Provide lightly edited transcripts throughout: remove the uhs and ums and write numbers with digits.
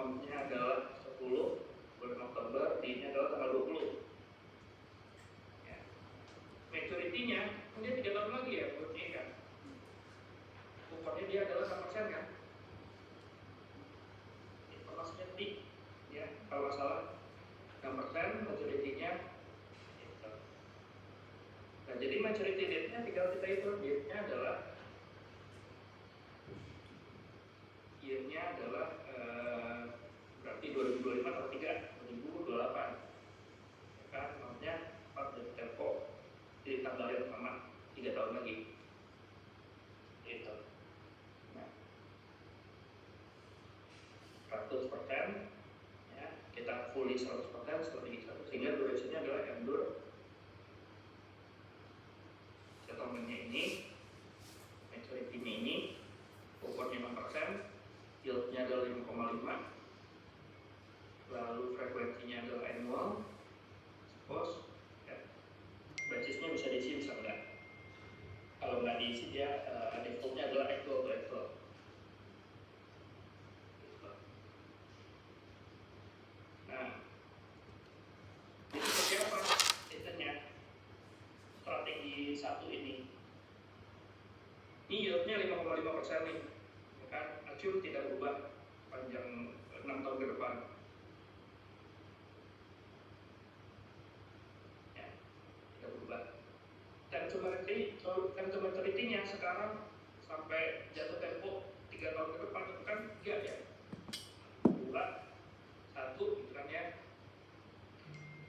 month-nya adalah 10 bulan Oktober, D-nya adalah tanggal 20. Ya. Maturity-nya dia 3 tahun lagi ya, buat ini kan. Kuponnya dia adalah 6% kan. Informasinya D, ya kalau nggak salah 6%, maturity-nya gitu. Nah, jadi maturity date-nya tinggal kita hitung, date-nya adalah year-nya adalah berarti 2025 atau 2028 ya kan, maksudnya 4 dari tempo di tanggal yang sama 3 tahun lagi gitu. Nah, 100% ya, kita fully 100% seperti itu, sehingga durasinya adalah endure settlement-nya ini, maturity-nya ini, kuponnya 6%, yield-nya adalah 5,5, lalu frekuensinya adalah annual, suppose ya. Basisnya bisa diisi bisa enggak. Kalau nggak diisi dia defaultnya adalah actual to actual gitu. Nah, jadi seperti apa sistemnya strategi satu ini? Ini yieldnya 5,5% nih ya kan, acuan tidak berubah panjang 6 tahun ke depan ya, tidak berubah. Dan maturity-nya sekarang sampai jatuh tempo 3 tahun ke depan itu kan enggak ya, 2, 1 gitu kan ya.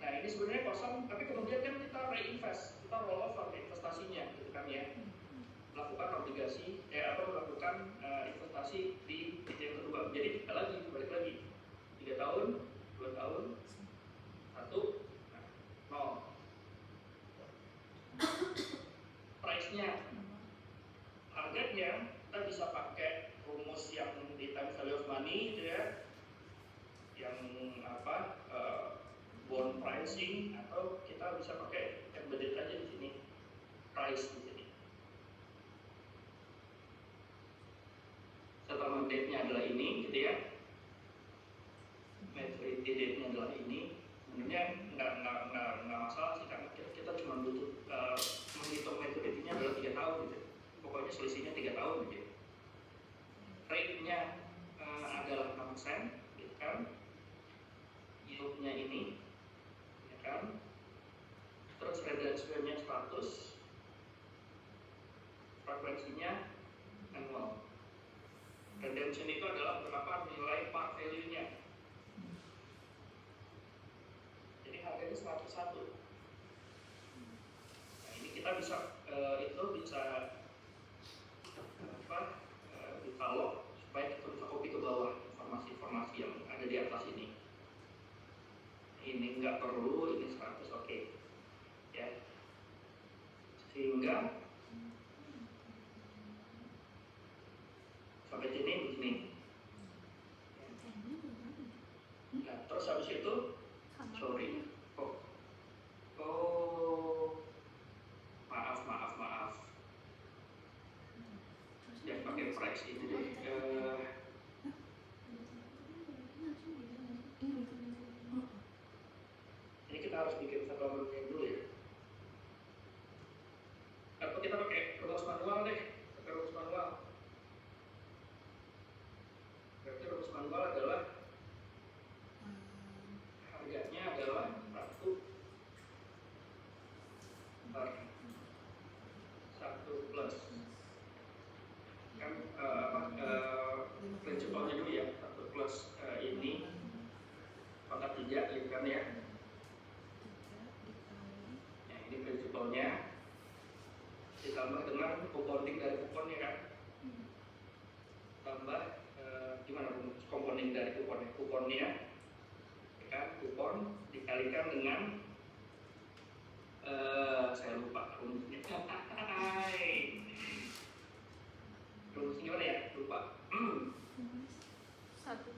Nah ini sebenarnya kosong, tapi kemudian kan kita reinvest, kita roll over investasinya gitu kan ya, melakukan obligasi melakukan investasi di yang kedua. Jadi kita balik lagi 3 tahun, 2 tahun, 1, 0. Price-nya, harganya kita bisa pakai rumus yang di time value of money gitu ya, yang bond pricing, atau kita bisa pakai embedded aja di sini, price di sini. Settlement date-nya adalah ini gitu ya, maturity date-nya adalah ini. Sebenarnya nggak masalah sih, karena kita cuma butuh menghitung maturity-nya adalah 3 tahun gitu. Pokoknya selisihnya 3 tahun gitu. Rate-nya adalah 6% gitu kan, yield-nya ini ya kan, terus redemption-nya 100, frekuensinya annual. Redemption itu adalah berapa nilai par value-nya. Jadi harganya 101. Nah ini kita bisa ditalog supaya kita bisa copy ke bawah informasi-informasi yang ada di atas ini. Ini nggak perlu, ini 100 oke. Ya. Sehingga sampai sini begini. Nah, terus habis itu maaf. Jangan pakai price ini deh. Ini kita harus bikin settlement-nya dulu ya. Atau kita pakai rumus manual deh. Berarti rumus manual adalah harganya adalah 1 per 1 plus kan prinsipalnya dulu ya, 1 plus ini pangkat 3 gitu kan ya. Nah ini prinsipalnya ditambah dengan compounding dari kuponnya kan, tambah gimana compounding dari kuponnya ya kan, kupon dikalikan dengan saya lupa rumusnya. Rumusnya gimana ya? Lupa. Satu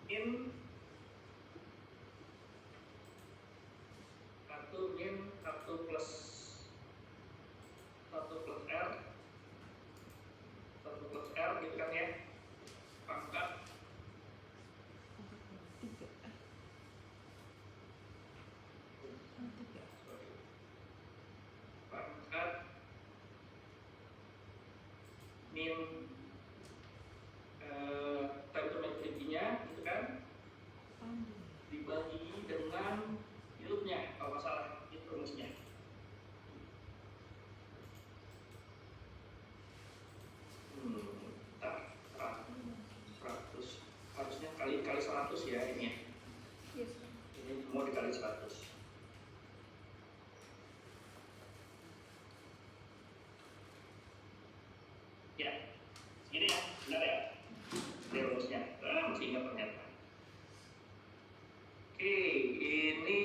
in 1 plus R, 1 plus min time to maturity-nya gitu kan, dibagi dengan yield-nya kalau nggak salah itu rumusnya. Bentar, 100 harusnya kali 100 ya ini ya. Yes. Ini semua dikali 100. Ya, segini ya, benar ya? Ini rumusnya. Masih ingat ternyata. Oke, ini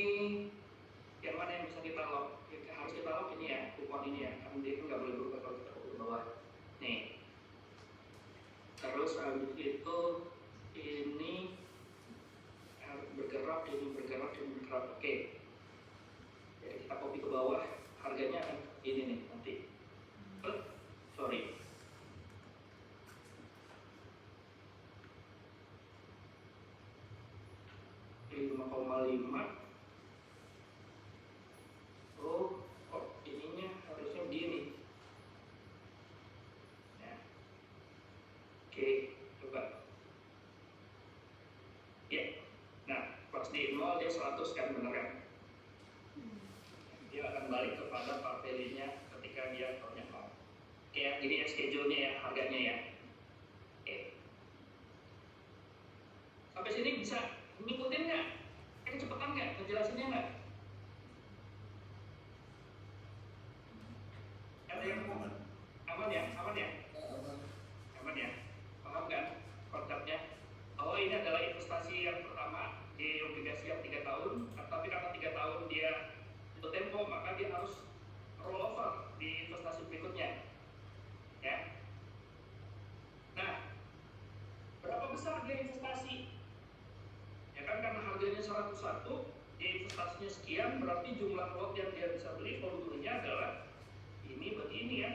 yang mana yang bisa kita lock? Harus kita lock ini ya, kupon ini ya. Kan dia nggak boleh berubah kalau kita ke bawah. Nih. Terus habis itu ini bergerak, ini bergerak, ini bergerak. Oke. Jadi kita copy ke bawah. Harganya akan ini nih nanti. Sorry. Ini 5,5. Oh, ininya harusnya begini. Ya. Oke, coba. Ya. Nah, pas di 0 dia 100 kan, benar kan? Dia akan balik kepada par value-nya ketika dia tahunnya 0. Oke ya, jadi schedule-nya ya, harganya ya. Oke. Sampai sini bisa ngikutin nggak? Kecepatan nggak? Ngejelasinnya nggak? Ada yang aman? Aman ya? Aman ya? Aman ya? Paham kan konsepnya? Oh, ini adalah investasi yang pertama di obligasi yang 3 tahun, tapi karena 3 tahun dia itu tempo, maka dia harus rollover di investasi berikutnya. Ya. Nah, berapa besar dia investasi? Ya kan, karena harganya 101, dia investasinya sekian, berarti jumlah lot yang dia bisa beli volumenya adalah ini bagi ini ya.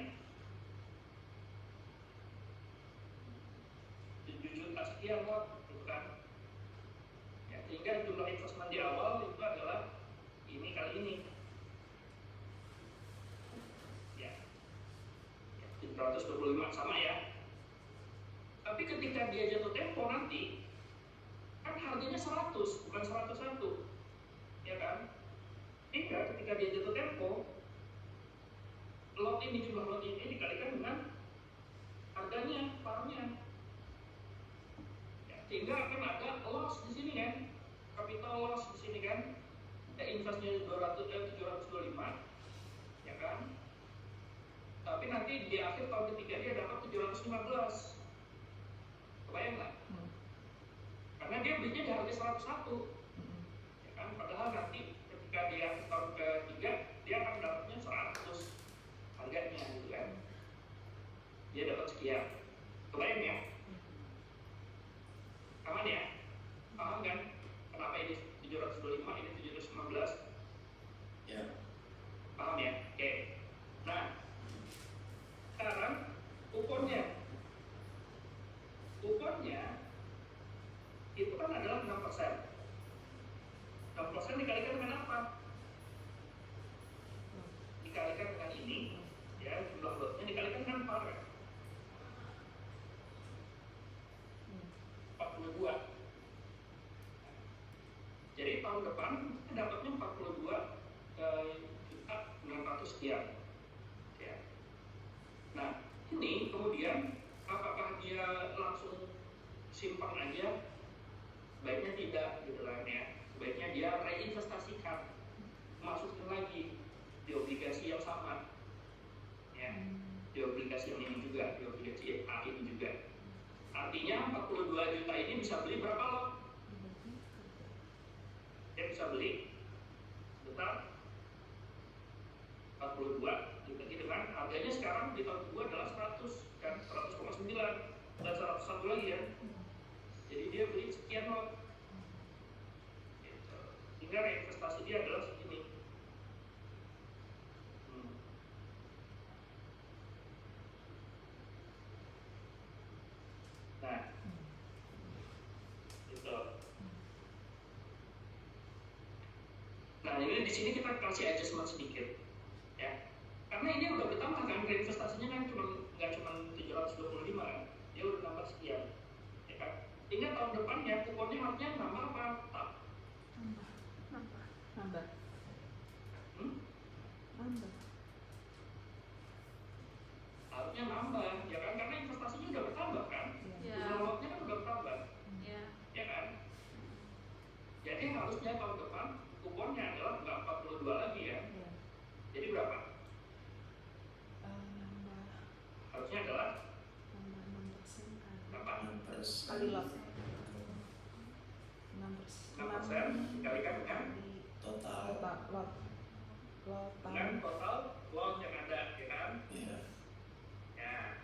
7 juta sekian lot, gitu kan. Ya, sehingga jumlah investment di awal itu adalah ini kali ini. Ya. 725 sama ya. Tapi ketika dia jatuh tempo nanti, kan harganya 100, bukan 101. Ya kan? Sehingga ketika dia jatuh tempo, lot ini, jumlah lot ini dikalikan dengan harganya, parnya. Ya, sehingga akan ada loss di sini kan, capital loss di sini kan. Investnya 725, ya kan? Tapi nanti di akhir tahun ketiga dia dapat 715. Kebayang nggak? Karena dia belinya di harga 101, ya kan? Padahal nanti ketika di akhir tahun ketiga dia akan dapatnya 100 harganya, gitu kan? Dia dapat sekian. Kebayang ya? Aman ya? Paham kan? Kenapa ini 725, ini 715? Ya. Paham ya? Oke. Nah, sekarang kuponnya itu kan adalah 6%. 6% dikalikan dengan apa? Dikalikan dengan ini, ya, jumlah lotnya dikalikan dengan par. 42. Jadi tahun depan dapatnya 42.900 sekian. Ya. Nah, ini kemudian apakah dia langsung simpan aja? Baiknya tidak, gitu kan ya. Sebaiknya dia reinvestasikan, masukin lagi di obligasi yang sama, ya, di obligasi yang ini juga, di obligasi A ini juga. Artinya 42 juta ini bisa beli berapa lot? Dia bisa beli sebentar 42 dibagi dengan harganya sekarang di tahun kedua adalah 100 kan, 100,9 dan 101 lagi ya. Jadi dia beli sekian lot. Gitu. Sehingga reinvestasi dia adalah segini. Nah, gitu. Nah, ini di sini kita kasih adjustment sedikit, ya. Karena ini udah bertambah kan, reinvestasinya kan cuma nggak nggak cuma 725 kan, dia udah nambah sekian, ya kan? Ingat tahun depannya kuponnya harusnya nambah apa? Tetap. Nambah. Harusnya nambah, ya kan? Karena investasinya udah bertambah kan? Jumlah lotnya kan udah bertambah, ya kan? Jadi harusnya tahun depan kuponnya adalah nggak 42 lagi ya. Jadi berapa? Harusnya adalah 6% kali lot. 6% dikalikan dengan Total. lot. dengan total lot yang ada, ya kan? Iya. Ya,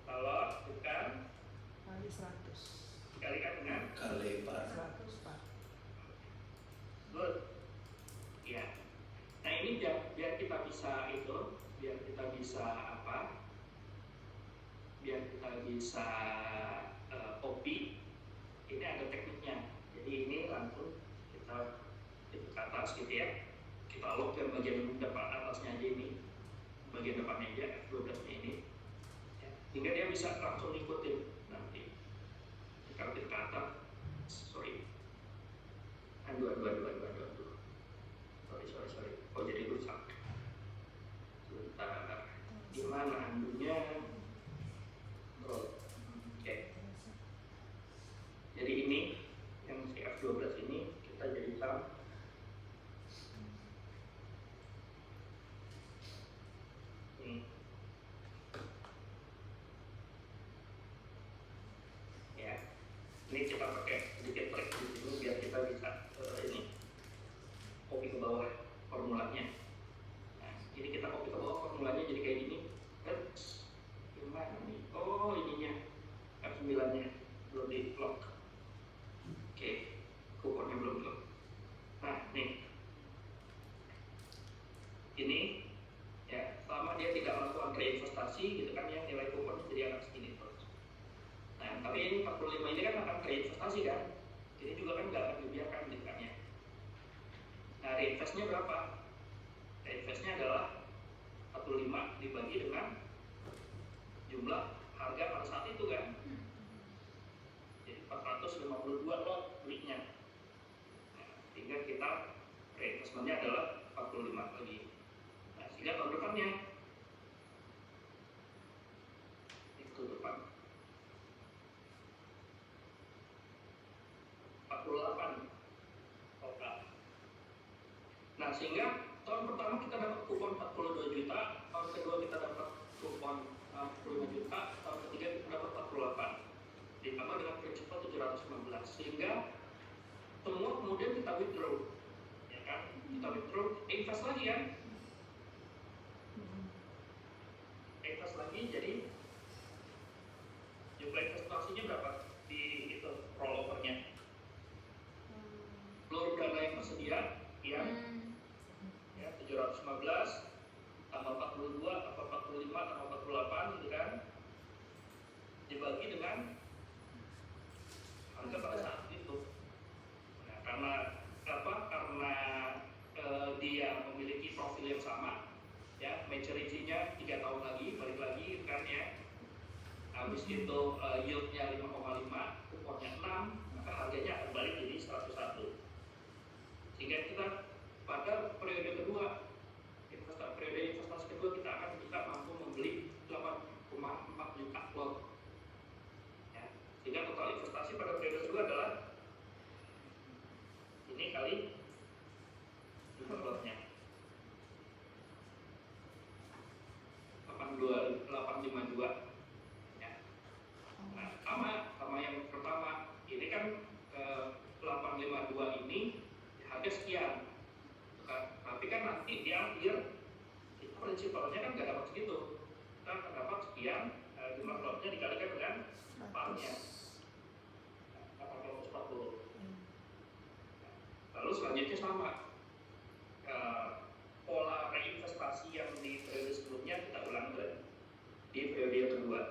kalau bukan Kali 100. dikalikan dengan Kali par. 100 Pak. good. Ya. Nah ini biar kita bisa itu, biar kita bisa apa? Biar kita bisa copy. Ini ada tekniknya. Jadi ini langsung kita ke atas gitu ya. Kita lock ke bagian depan atasnya aja ini, bagian depannya aja F12 nya ini, ya. Hingga dia bisa langsung ikutin nanti. Kalau kita ke atas, sorry, aduh, sorry, oh jadi rusak. Sebentar, gimana andunya, bro? Oke. Jadi ini yang si F12 ini kita jadikan ini, ya. Ini kita pakai sedikit trik di sini biar kita bisa ini copy ke bawah formulanya. Nah, jadi kita copy ke bawah formulanya jadi kayak gini. Gimana nih? Oh ininya F9-nya belum di lock. Oke, kuponnya belum lock. Nah, nih. Ini ya, selama dia tidak melakukan reinvestasi gitu kan ya, nilai kuponnya jadi akan segini terus. Nah, tapi ini 45 ini kan akan reinvestasi kan? Ini juga kan nggak akan dibiarkan gitu kan ya. Nah, reinvestnya berapa? Reinvestnya adalah 45 dibagi dengan jumlah harga pada saat itu kan. Jadi 452 lot belinya. Nah, sehingga kita reinvestmentnya adalah 45 lagi. Nah, sehingga tahun depannya itu depan 48 total. Nah, sehingga tahun pertama kita dapat kupon 42 juta, tahun kedua kita dapat kupon 65 juta, tahun ketiga kita dapat 48. Ditambah dengan prinsipal 715, sehingga semua kemudian kita withdraw, ya kan? Kita withdraw, invest lagi ya, invest lagi. Jadi jumlah investasinya berapa di itu rollovernya? Seluruh dana yang tersedia, ya, 715 tambah 42 tambah 45 tambah 48 gitu kan, dibagi dengan harga pada saat itu. Nah, karena apa? Karena dia memiliki profil yang sama, ya, maturity-nya 3 tahun lagi, balik lagi kan ya. Habis itu yield-nya 5,5, kuponnya 6, maka harganya akan balik jadi 101. Sehingga kita pada periode kedua, periode investasi kedua kita akan bisa mampu membeli 8,4 juta lot. Ya. Sehingga total investasi pada periode kedua adalah ini kali jumlah lotnya 852. Ya. Nah, sama yang pertama ini kan 852 ini harga sekian. Tapi kan nanti di akhir itu prinsipalnya kan nggak dapat segitu, kita akan dapat sekian, jumlah lotnya dikalikan dengan parnya 840. Lalu selanjutnya sama, pola reinvestasi yang di periode sebelumnya kita ulang di periode yang kedua.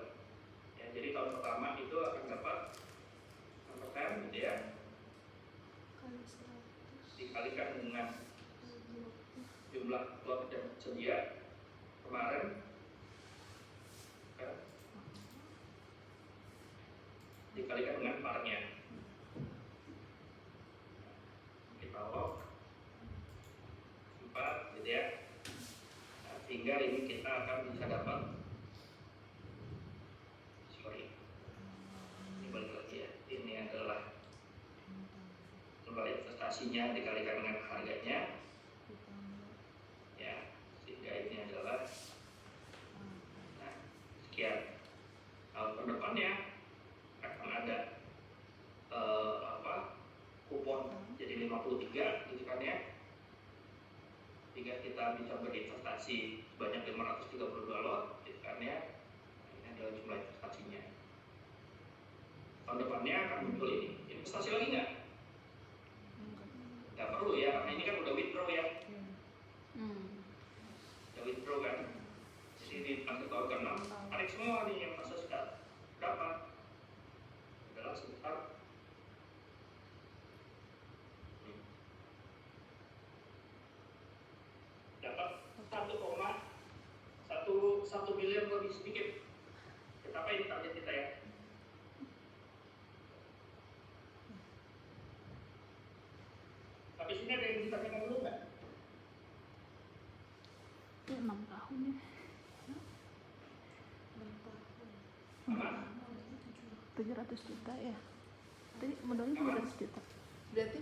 Ya, jadi tahun pertama itu akan dapat 6% gitu ya, dikalikan dengan jumlah lot yang tersedia kemarin, dikalikan dengan parnya. Kita log 4 gitu ya. Nah, sehingga ini kita akan bisa dapat, ini balik lagi ya, ini adalah total investasinya dikalikan dengan harganya ya, sehingga ini adalah sekian. Tahun depannya akan ada kupon jadi 53 gitu kan ya, jika kita bisa berinvestasi sebanyak 532 lot gitu kan ya. Ini adalah jumlah investasinya. Tahun depannya akan muncul ini, investasi lagi nggak perlu ya, karena ini kan udah withdraw ya, udah withdraw kan. Jadi di akhir tahun ke-6 tarik semua nih yang masa sudah berapa, adalah sekitar dapat 1,1 miliar lebih sedikit. Betapa ini target kita ya. Tapi sini ada yang ditanyakan dulu nggak? Itu 6 tahun ya. 700 juta ya. Tadi modalnya 700 juta. Berarti